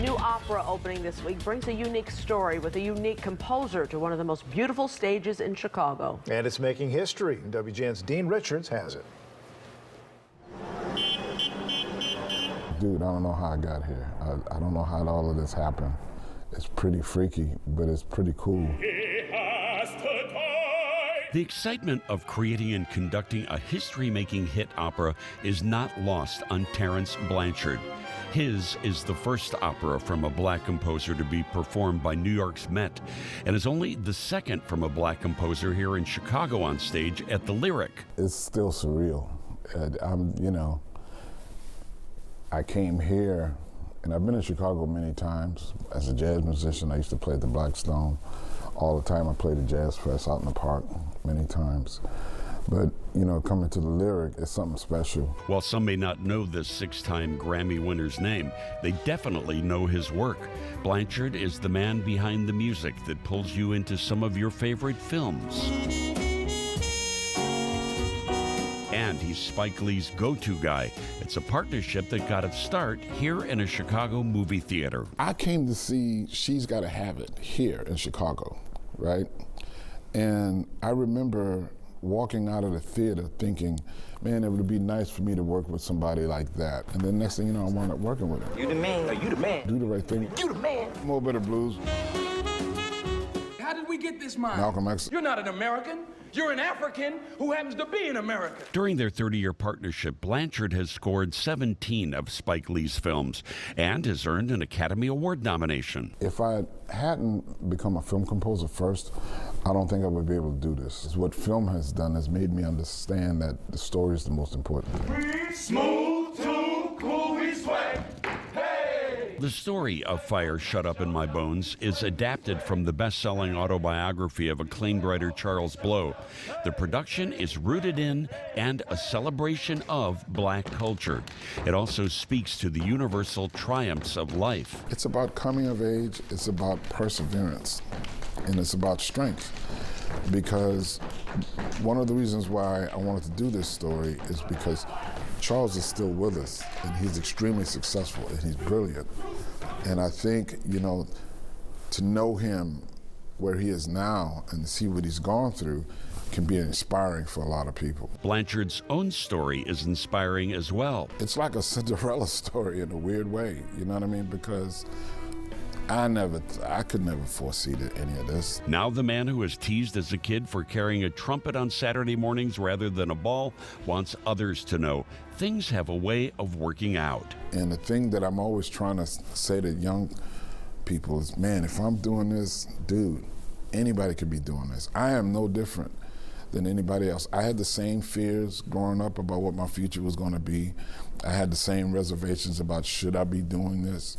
new opera opening this week brings a unique story with a unique composer to one of the most beautiful stages in Chicago. And it's making history. WGN's Dean Richards has it. Dude, I don't know how I got here. I don't know how all of this happened. It's pretty freaky, but it's pretty cool. The excitement of creating and conducting a history-making hit opera is not lost on Terence Blanchard. His is the first opera from a black composer to be performed by New York's Met, and is only the second from a black composer here in Chicago on stage at the Lyric. It's still surreal. I came here, and I've been in Chicago many times. As a jazz musician, I used to play at the Blackstone all the time. I played at Jazz Fest out in the park many times. But, coming to the Lyric is something special. While some may not know this six-time Grammy winner's name, they definitely know his work. Blanchard is the man behind the music that pulls you into some of your favorite films. And he's Spike Lee's go-to guy. It's a partnership that got its start here in a Chicago movie theater. I came to see She's Gotta Have It here in Chicago, right? And I remember walking out of the theater thinking, man, it would be nice for me to work with somebody like that. And then next thing you know, I wound up working with him. You the man. You the man. Do the Right Thing. You the man. More Better Blues. How did we get this mind? Malcolm X. You're not an American. You're an African who happens to be an American. During their 30-year partnership, Blanchard has scored 17 of Spike Lee's films and has earned an Academy Award nomination. If I hadn't become a film composer first, I don't think I would be able to do this. What film has done has made me understand that the story is the most important thing. We smooth, too cool, we sway. The story of Fire Shut Up in My Bones is adapted from the best-selling autobiography of acclaimed writer Charles Blow. The production is rooted in and a celebration of black culture. It also speaks to the universal triumphs of life. It's about coming of age, it's about perseverance, and it's about strength. Because one of the reasons why I wanted to do this story is because Charles is still with us, and he's extremely successful, and he's brilliant. And I think, to know him where he is now and see what he's gone through can be inspiring for a lot of people. Blanchard's own story is inspiring as well. It's like a Cinderella story in a weird way, you know what I mean? Because I could never foresee any of this. Now the man who was teased as a kid for carrying a trumpet on Saturday mornings rather than a ball wants others to know things have a way of working out. And the thing that I'm always trying to say to young people is, man, if I'm doing this, dude, anybody could be doing this. I am no different than anybody else. I had the same fears growing up about what my future was going to be. I had the same reservations about should I be doing this.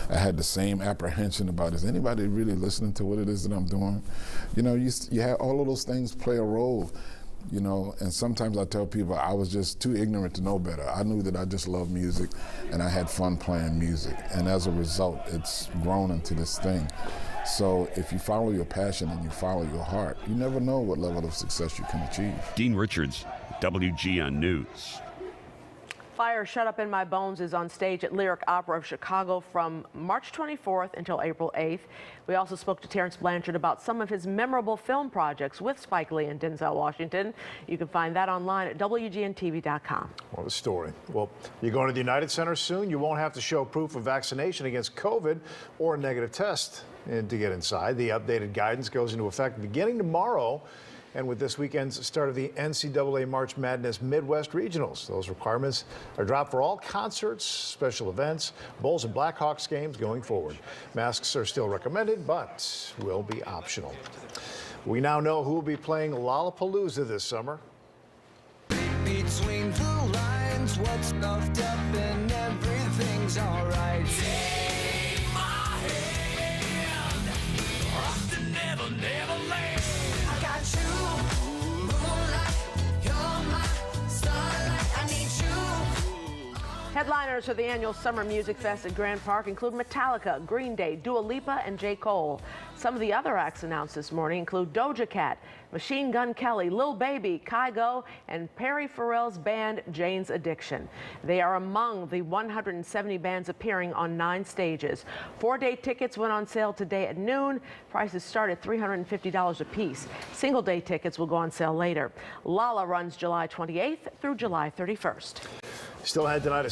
I had the same apprehension about is anybody really listening to what it is that I'm doing? You have all of those things play a role, and sometimes I tell people I was just too ignorant to know better. I knew that I just loved music and I had fun playing music. And as a result, it's grown into this thing. So if you follow your passion and you follow your heart, you never know what level of success you can achieve. Dean Richards, WGN News. Fire Shut Up in My Bones is on stage at Lyric Opera of Chicago from March 24th until April 8th. We also spoke to Terence Blanchard about some of his memorable film projects with Spike Lee and Denzel Washington. You can find that online at WGNTV.com. What a story. Well, you're going to the United Center soon. You won't have to show proof of vaccination against COVID or a negative test to get inside. The updated guidance goes into effect beginning tomorrow. And with this weekend's start of the NCAA March Madness Midwest Regionals, those requirements are dropped for all concerts, special events, Bulls and Blackhawks games going forward. Masks are still recommended, but will be optional. We now know who will be playing Lollapalooza this summer. Between the lines, what's stuffed up and everything's all right. Take my hand, off to never, never land. I got you. Headliners Headliners for the annual Summer Music Fest at Grand Park include Metallica, Green Day, Dua Lipa, and J. Cole. Some of the other acts announced this morning include Doja Cat, Machine Gun Kelly, Lil Baby, Kygo, and Perry Farrell's band Jane's Addiction. They are among the 170 bands appearing on 9 stages. 4-day tickets went on sale today at noon. Prices start at $350 a piece. Single-day tickets will go on sale later. Lala runs July 28th through July 31st. Still ahead tonight,